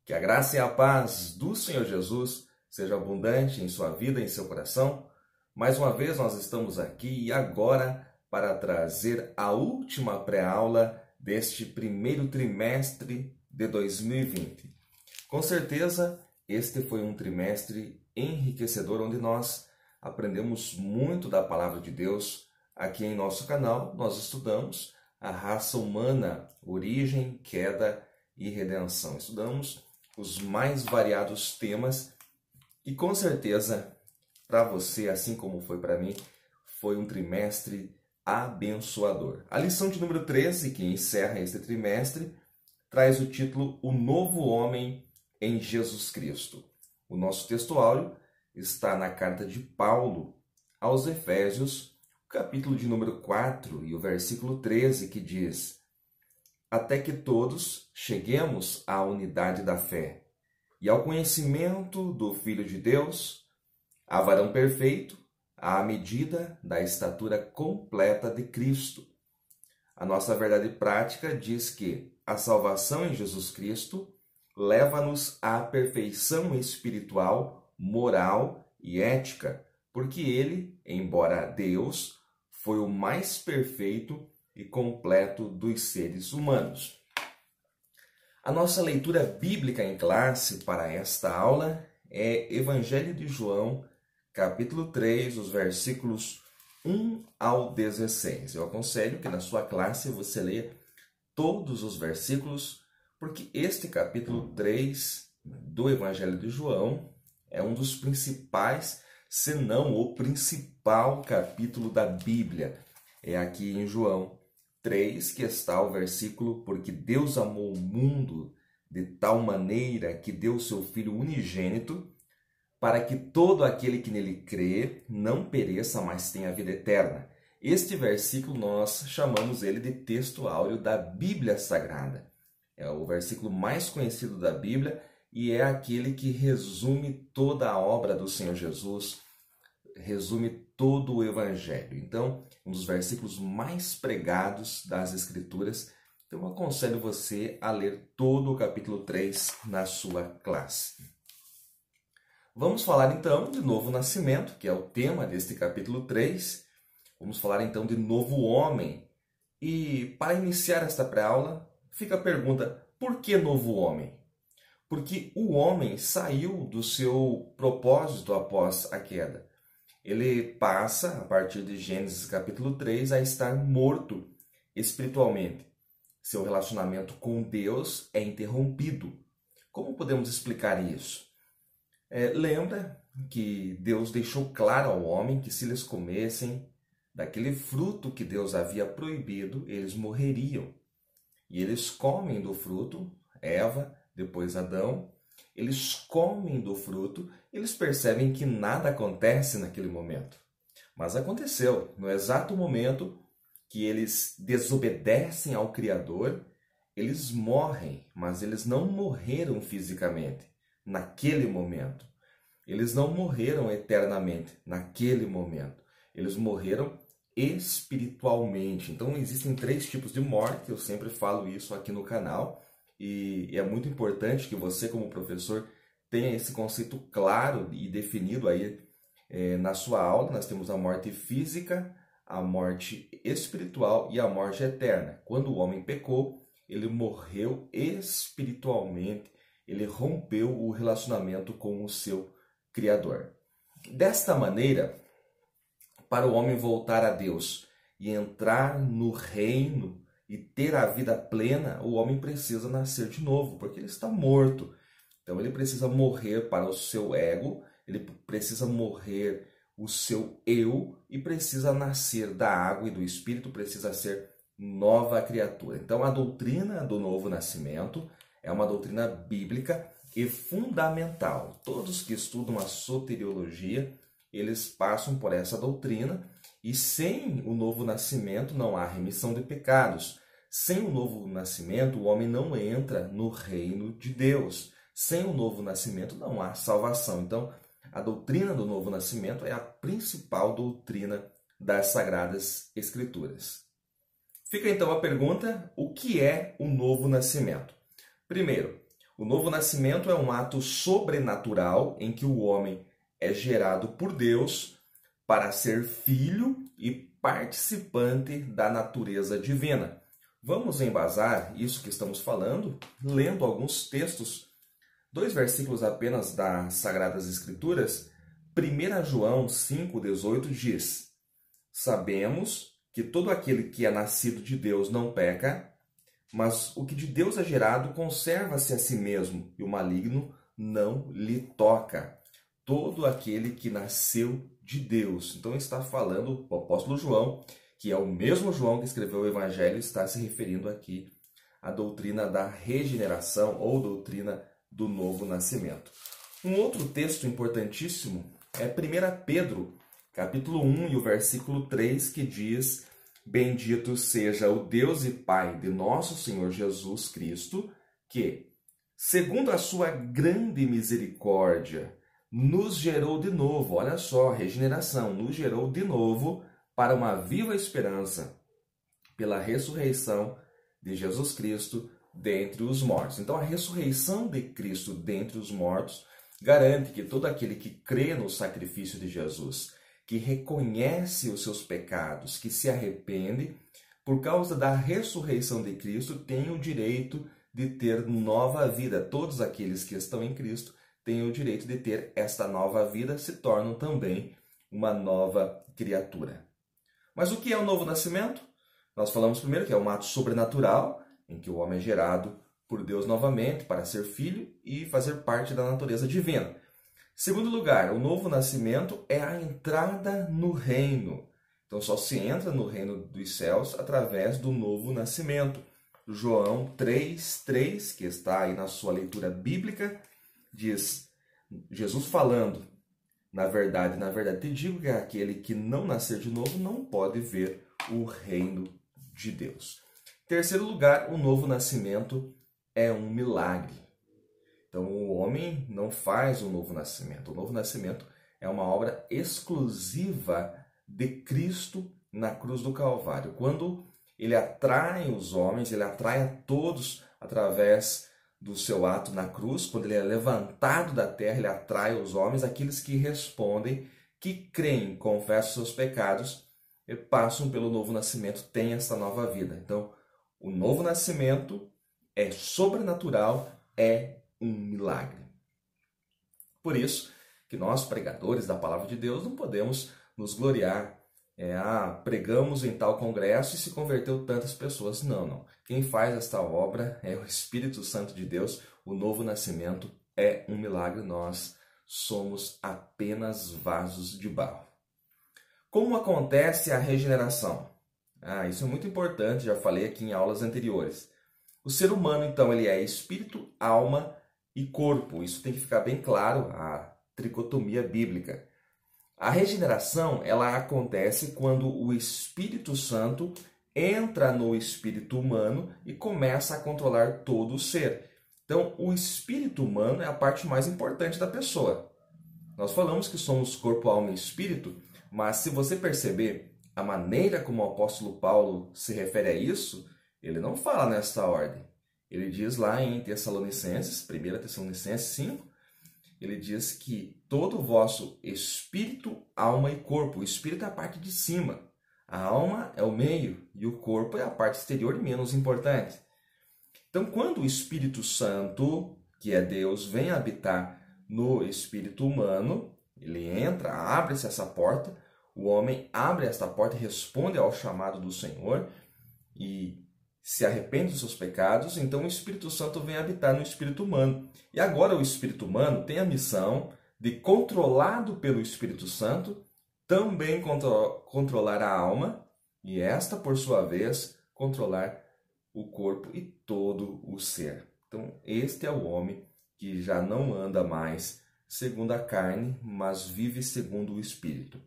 Que a graça e a paz do Senhor Jesus seja abundante em sua vida, em seu coração. Mais uma vez nós estamos aqui e agora para trazer a última pré-aula deste primeiro trimestre de 2020. Com certeza, este foi um trimestre enriquecedor, onde nós aprendemos muito da palavra de Deus. Aqui em nosso canal, nós estudamos a raça humana, origem, queda e redenção. Estudamos os mais variados temas e com certeza, para você, assim como foi para mim, foi um trimestre abençoador. A lição de número 13, que encerra este trimestre, traz o título O Novo Homem em Jesus Cristo. O nosso texto áureo está na carta de Paulo aos Efésios, capítulo de número 4 e o versículo 13, que diz: até que todos cheguemos à unidade da fé e ao conhecimento do Filho de Deus, a varão perfeito, à medida da estatura completa de Cristo. A nossa verdade prática diz que a salvação em Jesus Cristo leva-nos à perfeição espiritual, moral e ética, porque ele, embora Deus, foi o mais perfeito e completo dos seres humanos. A nossa leitura bíblica em classe para esta aula é Evangelho de João, capítulo 3, os versículos 1 ao 16. Eu aconselho que na sua classe você leia todos os versículos, porque este capítulo 3 do Evangelho de João é um dos principais, se não o principal capítulo da Bíblia. É aqui em João 3 que está o versículo: porque Deus amou o mundo de tal maneira que deu o seu Filho unigênito, para que todo aquele que nele crê não pereça, mas tenha vida eterna. Este versículo nós chamamos ele de texto áureo da Bíblia Sagrada. É o versículo mais conhecido da Bíblia e é aquele que resume toda a obra do Senhor Jesus, resume todo o Evangelho. Então, um dos versículos mais pregados das Escrituras. Então, eu aconselho você a ler todo o capítulo 3 na sua classe. Vamos falar então de novo nascimento, que é o tema deste capítulo 3. Vamos falar então de novo homem. E para iniciar esta pré-aula, fica a pergunta: por que novo homem? Porque o homem saiu do seu propósito após a queda. Ele passa, a partir de Gênesis capítulo 3, a estar morto espiritualmente. Seu relacionamento com Deus é interrompido. Como podemos explicar isso? Lembra que Deus deixou claro ao homem que se eles comessem daquele fruto que Deus havia proibido, eles morreriam. E eles comem do fruto, Eva, depois Adão, eles comem do fruto, eles percebem que nada acontece naquele momento. Mas aconteceu, no exato momento que eles desobedecem ao Criador, eles morrem, mas eles não morreram fisicamente naquele momento. Eles não morreram eternamente naquele momento. Eles morreram espiritualmente. Então existem 3 tipos de morte, eu sempre falo isso aqui no canal, e é muito importante que você, como professor, tenha esse conceito claro e definido aí na sua aula. Nós temos a morte física, a morte espiritual e a morte eterna. Quando o homem pecou, ele morreu espiritualmente, ele rompeu o relacionamento com o seu Criador. Desta maneira, para o homem voltar a Deus e entrar no reino e ter a vida plena, o homem precisa nascer de novo, porque ele está morto. Então ele precisa morrer para o seu ego, ele precisa morrer o seu eu e precisa nascer da água e do Espírito, precisa ser nova criatura. Então a doutrina do novo nascimento é uma doutrina bíblica e fundamental. Todos que estudam a soteriologia, eles passam por essa doutrina, e sem o novo nascimento não há remissão de pecados. Sem o novo nascimento, o homem não entra no reino de Deus. Sem o novo nascimento não há salvação. Então, a doutrina do novo nascimento é a principal doutrina das Sagradas Escrituras. Fica então a pergunta: o que é o novo nascimento? Primeiro, O novo nascimento é um ato sobrenatural em que o homem é gerado por Deus para ser filho e participante da natureza divina. Vamos embasar isso que estamos falando lendo alguns textos, 2 versículos apenas das Sagradas Escrituras. 1 João 5,18 diz: Sabemos que todo aquele que é nascido de Deus não peca, mas o que de Deus é gerado conserva-se a si mesmo, e o maligno não lhe toca. Todo aquele que nasceu de Deus. Então está falando o apóstolo João, que é o mesmo João que escreveu o Evangelho, está se referindo aqui à doutrina da regeneração ou doutrina do novo nascimento. Um outro texto importantíssimo é 1 Pedro, capítulo 1 e o versículo 3, que diz: Bendito seja o Deus e Pai de nosso Senhor Jesus Cristo, que, segundo a sua grande misericórdia, nos gerou de novo, olha só, regeneração, nos gerou de novo para uma viva esperança, pela ressurreição de Jesus Cristo dentre os mortos. Então, a ressurreição de Cristo dentre os mortos garante que todo aquele que crê no sacrifício de Jesus, que reconhece os seus pecados, que se arrepende, por causa da ressurreição de Cristo, tem o direito de ter nova vida. Todos aqueles que estão em Cristo têm o direito de ter esta nova vida, se tornam também uma nova criatura. Mas o que é o novo nascimento? Nós falamos primeiro que é um ato sobrenatural, em que o homem é gerado por Deus novamente para ser filho e fazer parte da natureza divina. Segundo lugar, o novo nascimento é a entrada no reino. Então só se entra no reino dos céus através do novo nascimento. João 3,3, que está aí na sua leitura bíblica, diz, Jesus falando: na verdade te digo que aquele que não nascer de novo não pode ver o reino de Deus. Terceiro lugar, o novo nascimento é um milagre. Então o homem não faz o novo nascimento. O novo nascimento é uma obra exclusiva de Cristo na cruz do Calvário. Quando ele atrai os homens, ele atrai a todos através do seu ato na cruz. Quando ele é levantado da terra, ele atrai os homens, aqueles que respondem, que creem, confessam seus pecados e passam pelo novo nascimento, têm essa nova vida. Então, o novo nascimento é sobrenatural, é um milagre. Por isso que nós, pregadores da palavra de Deus, não podemos nos gloriar. Pregamos em tal congresso e se converteu tantas pessoas. Não. Quem faz esta obra é o Espírito Santo de Deus. O novo nascimento é um milagre. Nós somos apenas vasos de barro. Como acontece a regeneração? Isso é muito importante, já falei aqui em aulas anteriores. O ser humano, então, ele é espírito, alma e corpo. Isso tem que ficar bem claro, a tricotomia bíblica. A regeneração, ela acontece quando o Espírito Santo entra no espírito humano e começa a controlar todo o ser. Então, o espírito humano é a parte mais importante da pessoa. Nós falamos que somos corpo, alma e espírito, mas se você perceber a maneira como o apóstolo Paulo se refere a isso, ele não fala nesta ordem. Ele diz lá em Tessalonicenses, 1 Tessalonicenses 5, ele diz que todo o vosso espírito, alma e corpo. O espírito é a parte de cima, a alma é o meio e o corpo é a parte exterior e menos importante. Então, quando o Espírito Santo, que é Deus, vem habitar no espírito humano, ele entra, abre-se essa porta, o homem abre esta porta e responde ao chamado do Senhor e se arrepende dos seus pecados, então o Espírito Santo vem habitar no espírito humano. E agora o espírito humano tem a missão de, controlado pelo Espírito Santo, também controlar a alma e esta, por sua vez, controlar o corpo e todo o ser. Então, este é o homem que já não anda mais segundo a carne, mas vive segundo o Espírito.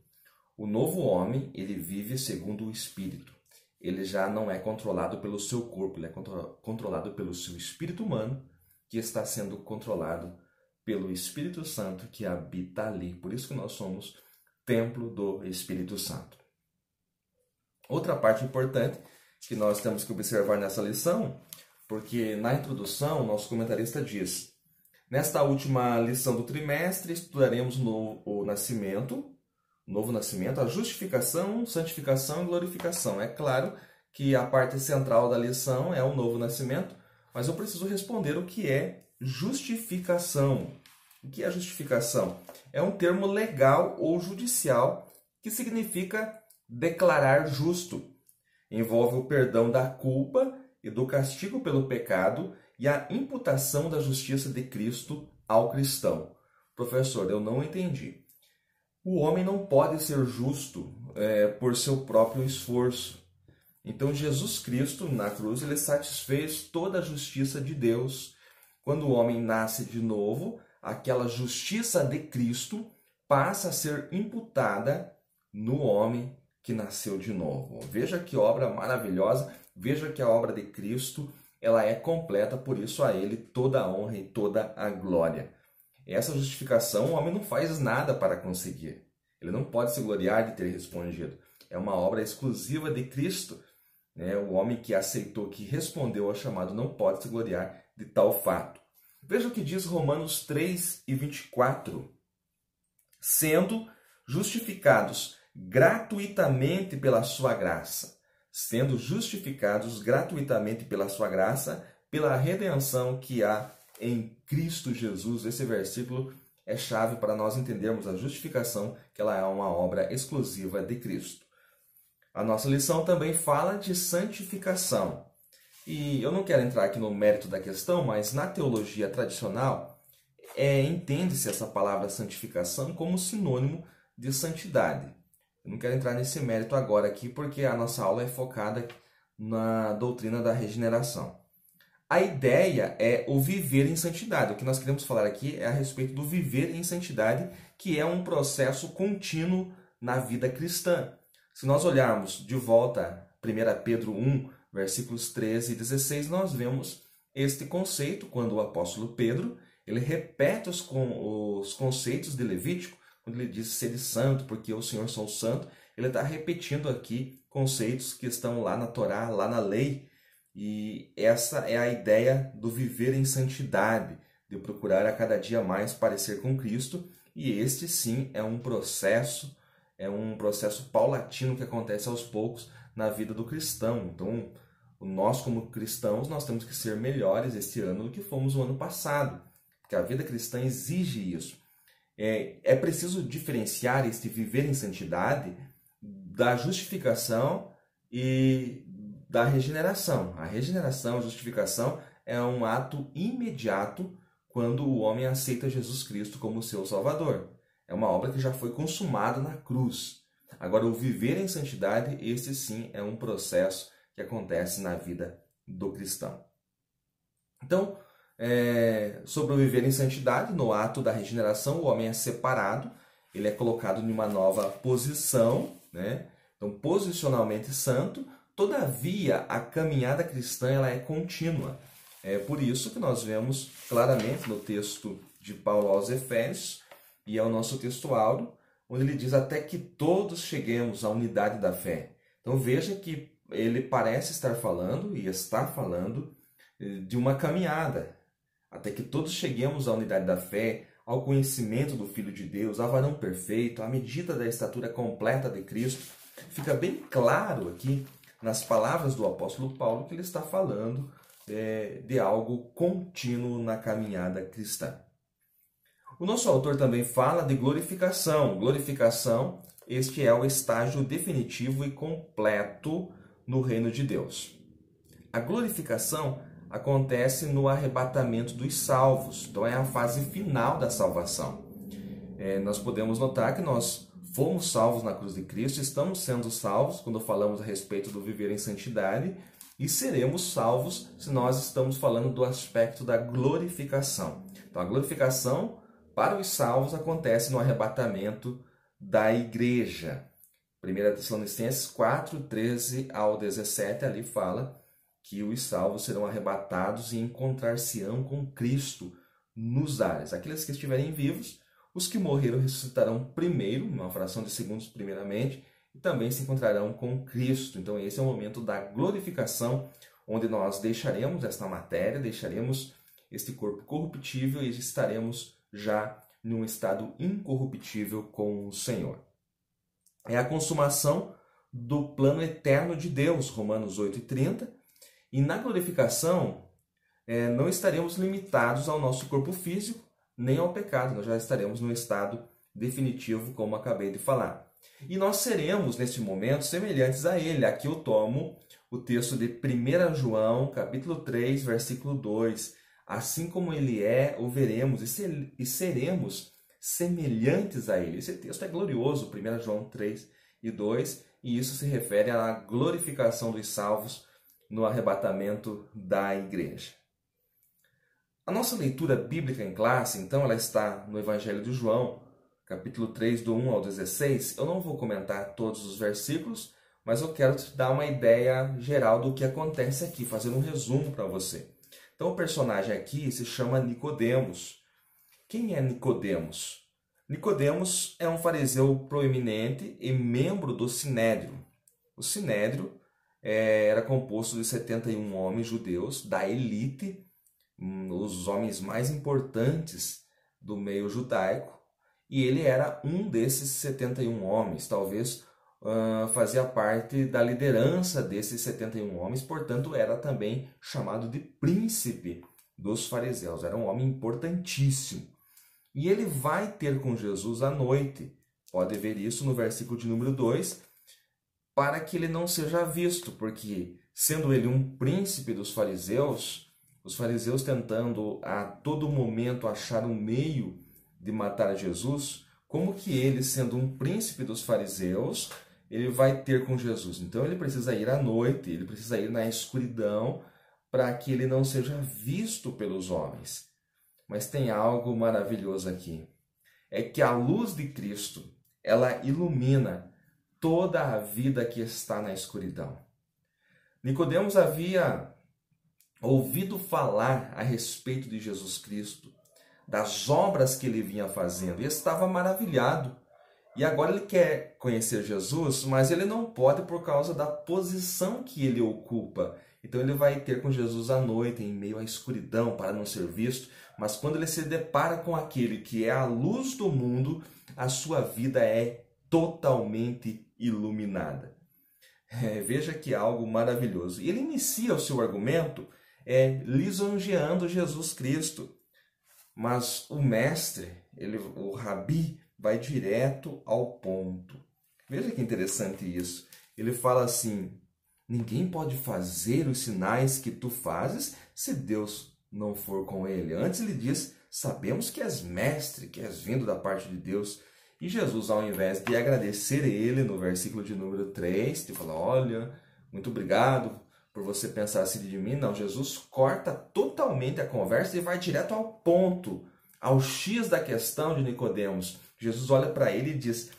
O novo homem, ele vive segundo o Espírito. Ele já não é controlado pelo seu corpo, ele é controlado pelo seu espírito humano, que está sendo controlado pelo Espírito Santo que habita ali. Por isso que nós somos templo do Espírito Santo. Outra parte importante que nós temos que observar nessa lição, porque na introdução, nosso comentarista diz: nesta última lição do trimestre, estudaremos o novo nascimento, a justificação, santificação e glorificação. É claro que a parte central da lição é o novo nascimento, mas eu preciso responder o que é justificação. O que é justificação? É um termo legal ou judicial que significa declarar justo. Envolve o perdão da culpa e do castigo pelo pecado e a imputação da justiça de Cristo ao cristão. Professor, eu não entendi. O homem não pode ser justo por seu próprio esforço. Então, Jesus Cristo, na cruz, ele satisfez toda a justiça de Deus. Quando o homem nasce de novo, aquela justiça de Cristo passa a ser imputada no homem que nasceu de novo. Veja que obra maravilhosa, veja que a obra de Cristo ela é completa, por isso a Ele toda a honra e toda a glória. Essa justificação o homem não faz nada para conseguir. Ele não pode se gloriar de ter respondido. É uma obra exclusiva de Cristo. O homem que aceitou, que respondeu ao chamado, não pode se gloriar de tal fato. Veja o que diz Romanos 3:24. Sendo justificados gratuitamente pela sua graça. Sendo justificados gratuitamente pela sua graça, pela redenção que há em Cristo Jesus. Esse versículo é chave para nós entendermos a justificação, que ela é uma obra exclusiva de Cristo. A nossa lição também fala de santificação. E eu não quero entrar aqui no mérito da questão, mas na teologia tradicional, entende-se essa palavra santificação como sinônimo de santidade. Eu não quero entrar nesse mérito agora aqui, porque a nossa aula é focada na doutrina da regeneração. A ideia é o viver em santidade. O que nós queremos falar aqui é a respeito do viver em santidade, que é um processo contínuo na vida cristã. Se nós olharmos de volta 1 Pedro 1, versículos 13 e 16, nós vemos este conceito, quando o apóstolo Pedro ele repete os conceitos de Levítico, quando ele diz ser santo, porque o Senhor sou santo, ele está repetindo aqui conceitos que estão lá na Torá, lá na lei. E essa é a ideia do viver em santidade, de procurar a cada dia mais parecer com Cristo. E este sim é um processo paulatino que acontece aos poucos na vida do cristão. Então, nós como cristãos, nós temos que ser melhores este ano do que fomos o ano passado, porque a vida cristã exige isso. É preciso diferenciar este viver em santidade da justificação e da regeneração. A regeneração, a justificação é um ato imediato quando o homem aceita Jesus Cristo como seu Salvador. É uma obra que já foi consumada na cruz. Agora, o viver em santidade, esse sim é um processo que acontece na vida do cristão. Então, sobre o viver em santidade, no ato da regeneração, o homem é separado, ele é colocado em uma nova posição, né? Então, posicionalmente santo. Todavia, a caminhada cristã ela é contínua. É por isso que nós vemos claramente no texto de Paulo aos Efésios, e é o nosso texto áureo, onde ele diz até que todos cheguemos à unidade da fé. Então veja que ele parece estar falando, e está falando, de uma caminhada. Até que todos cheguemos à unidade da fé, ao conhecimento do Filho de Deus, ao varão perfeito, à medida da estatura completa de Cristo. Fica bem claro aqui, nas palavras do apóstolo Paulo, que ele está falando de algo contínuo na caminhada cristã. O nosso autor também fala de glorificação. Glorificação, este é o estágio definitivo e completo no reino de Deus. A glorificação acontece no arrebatamento dos salvos, então é a fase final da salvação. Nós podemos notar que nós fomos salvos na cruz de Cristo, estamos sendo salvos quando falamos a respeito do viver em santidade e seremos salvos se nós estamos falando do aspecto da glorificação. Então, a glorificação para os salvos acontece no arrebatamento da igreja. 1 Tessalonicenses 4, 13 ao 17, ali fala que os salvos serão arrebatados e encontrar-se-ão com Cristo nos ares. Aqueles que estiverem vivos, os que morreram ressuscitarão primeiro, numa fração de segundos primeiramente, e também se encontrarão com Cristo. Então esse é o momento da glorificação, onde nós deixaremos esta matéria, deixaremos este corpo corruptível e estaremos já num estado incorruptível com o Senhor. É a consumação do plano eterno de Deus, Romanos 8:30, e na glorificação não estaremos limitados ao nosso corpo físico, nem ao pecado, nós já estaremos no estado definitivo, como acabei de falar. E nós seremos, neste momento, semelhantes a Ele. Aqui eu tomo o texto de 1 João, capítulo 3, versículo 2. Assim como Ele é, o veremos e seremos semelhantes a Ele. Esse texto é glorioso, 1 João 3 e 2, e isso se refere à glorificação dos salvos no arrebatamento da igreja. A nossa leitura bíblica em classe, então, ela está no Evangelho de João, capítulo 3, do 1 ao 16. Eu não vou comentar todos os versículos, mas eu quero te dar uma ideia geral do que acontece aqui, fazer um resumo para você. Então, o personagem aqui se chama Nicodemos. Quem é Nicodemos? Nicodemos é um fariseu proeminente e membro do Sinédrio. O Sinédrio era composto de 71 homens judeus da elite, os homens mais importantes do meio judaico, e ele era um desses 71 homens, talvez fazia parte da liderança desses 71 homens, portanto era também chamado de príncipe dos fariseus, era um homem importantíssimo. E ele vai ter com Jesus à noite, pode ver isso no versículo de número 2, para que ele não seja visto, porque sendo ele um príncipe dos fariseus, os fariseus tentando a todo momento achar um meio de matar Jesus, como que ele, sendo um príncipe dos fariseus, ele vai ter com Jesus? Então ele precisa ir à noite, ele precisa ir na escuridão, para que ele não seja visto pelos homens. Mas tem algo maravilhoso aqui, é que a luz de Cristo, ela ilumina toda a vida que está na escuridão. Nicodemos havia ouvido falar a respeito de Jesus Cristo, das obras que ele vinha fazendo, e estava maravilhado. E agora ele quer conhecer Jesus, mas ele não pode por causa da posição que ele ocupa. Então ele vai ter com Jesus à noite, em meio à escuridão, para não ser visto. Mas quando ele se depara com aquele que é a luz do mundo, a sua vida é totalmente iluminada. Veja que algo maravilhoso. E ele inicia o seu argumento lisonjeando Jesus Cristo. Mas o mestre, o rabi, vai direto ao ponto. Veja que interessante isso. Ele fala assim: ninguém pode fazer os sinais que tu fazes se Deus não for com ele. Antes ele diz: sabemos que és mestre, que és vindo da parte de Deus. E Jesus, ao invés de agradecer ele, no versículo de número 3, ele fala: olha, muito obrigado por você pensar assim de mim. Não, Jesus corta totalmente a conversa e vai direto ao ponto, ao X da questão de Nicodemos. Jesus olha para ele e diz: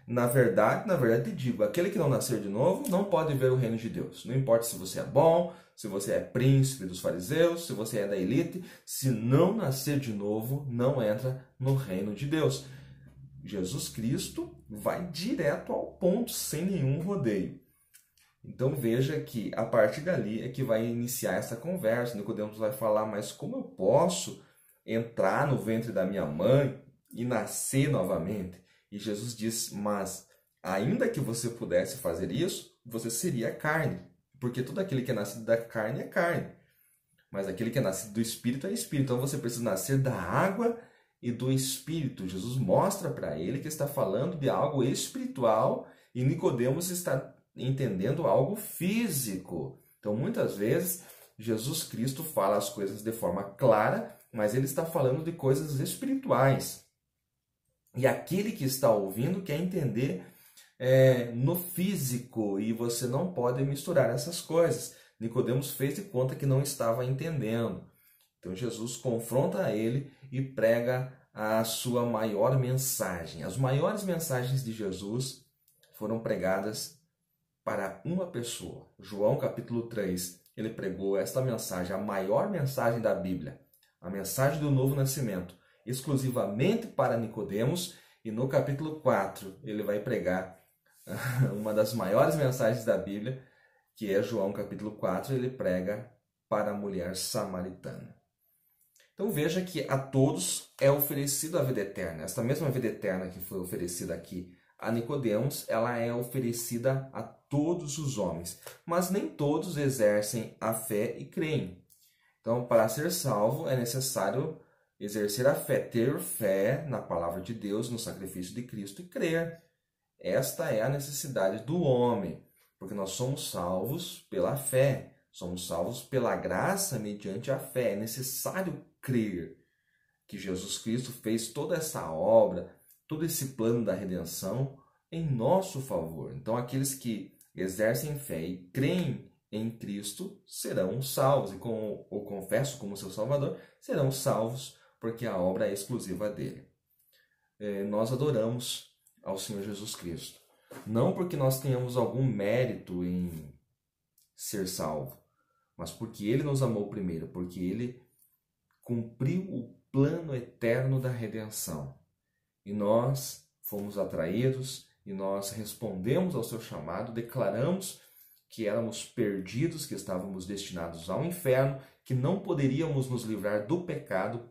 na verdade te digo, aquele que não nascer de novo não pode ver o reino de Deus. Não importa se você é bom, se você é príncipe dos fariseus, se você é da elite, se não nascer de novo, não entra no reino de Deus. Jesus Cristo vai direto ao ponto, sem nenhum rodeio. Então veja que a partir dali é que vai iniciar essa conversa. Nicodemos vai falar: mas como eu posso entrar no ventre da minha mãe e nascer novamente? E Jesus diz: mas ainda que você pudesse fazer isso, você seria carne, porque todo aquele que é nascido da carne é carne, mas aquele que é nascido do Espírito é Espírito. Então você precisa nascer da água e do Espírito. Jesus mostra para ele que está falando de algo espiritual e Nicodemos está entendendo algo físico. Então muitas vezes Jesus Cristo fala as coisas de forma clara, mas ele está falando de coisas espirituais. E aquele que está ouvindo quer entender no físico, e você não pode misturar essas coisas. Nicodemos fez de conta que não estava entendendo. Então Jesus confronta ele e prega a sua maior mensagem. As maiores mensagens de Jesus foram pregadas para uma pessoa. João capítulo 3, ele pregou esta mensagem, a maior mensagem da Bíblia, a mensagem do novo nascimento, exclusivamente para Nicodemos, e no capítulo 4 ele vai pregar uma das maiores mensagens da Bíblia, que é João capítulo 4, ele prega para a mulher samaritana. Então veja que a todos é oferecida a vida eterna. Esta mesma vida eterna que foi oferecida aqui a Nicodemos, ela é oferecida a todos os homens, mas nem todos exercem a fé e creem. Então, para ser salvo, é necessário exercer a fé, ter fé na palavra de Deus, no sacrifício de Cristo e crer. Esta é a necessidade do homem, porque nós somos salvos pela fé, somos salvos pela graça mediante a fé. É necessário crer que Jesus Cristo fez toda essa obra, todo esse plano da redenção em nosso favor. Então, aqueles que exercem fé e creem em Cristo serão salvos, e como o confesso como seu Salvador, serão salvos, porque a obra é exclusiva dele. Nós adoramos ao Senhor Jesus Cristo, não porque nós tenhamos algum mérito em ser salvo, mas porque Ele nos amou primeiro, porque Ele cumpriu o plano eterno da redenção. E nós fomos atraídos e nós respondemos ao seu chamado, declaramos que éramos perdidos, que estávamos destinados ao inferno, que não poderíamos nos livrar do pecado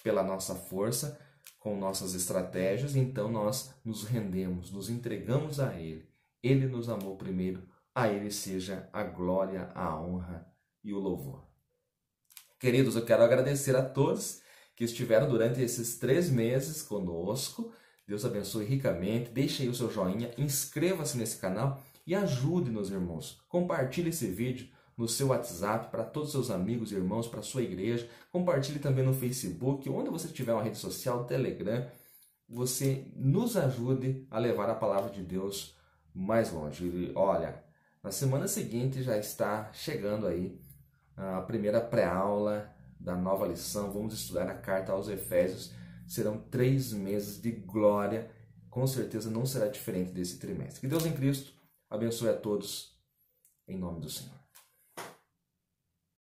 pela nossa força, com nossas estratégias, então nós nos rendemos, nos entregamos a Ele. Ele nos amou primeiro, a Ele seja a glória, a honra e o louvor. Queridos, eu quero agradecer a todos que estiveram durante esses 3 meses conosco. Deus abençoe ricamente. Deixe aí o seu joinha, inscreva-se nesse canal e ajude-nos, irmãos. Compartilhe esse vídeo no seu WhatsApp para todos os seus amigos e irmãos, para a sua igreja. Compartilhe também no Facebook, onde você tiver uma rede social, Telegram. Você nos ajude a levar a palavra de Deus mais longe. E olha, na semana seguinte já está chegando aí a primeira pré-aula da nova lição. Vamos estudar a carta aos Efésios. Serão 3 meses de glória. Com certeza não será diferente desse trimestre. Que Deus em Cristo abençoe a todos, em nome do Senhor.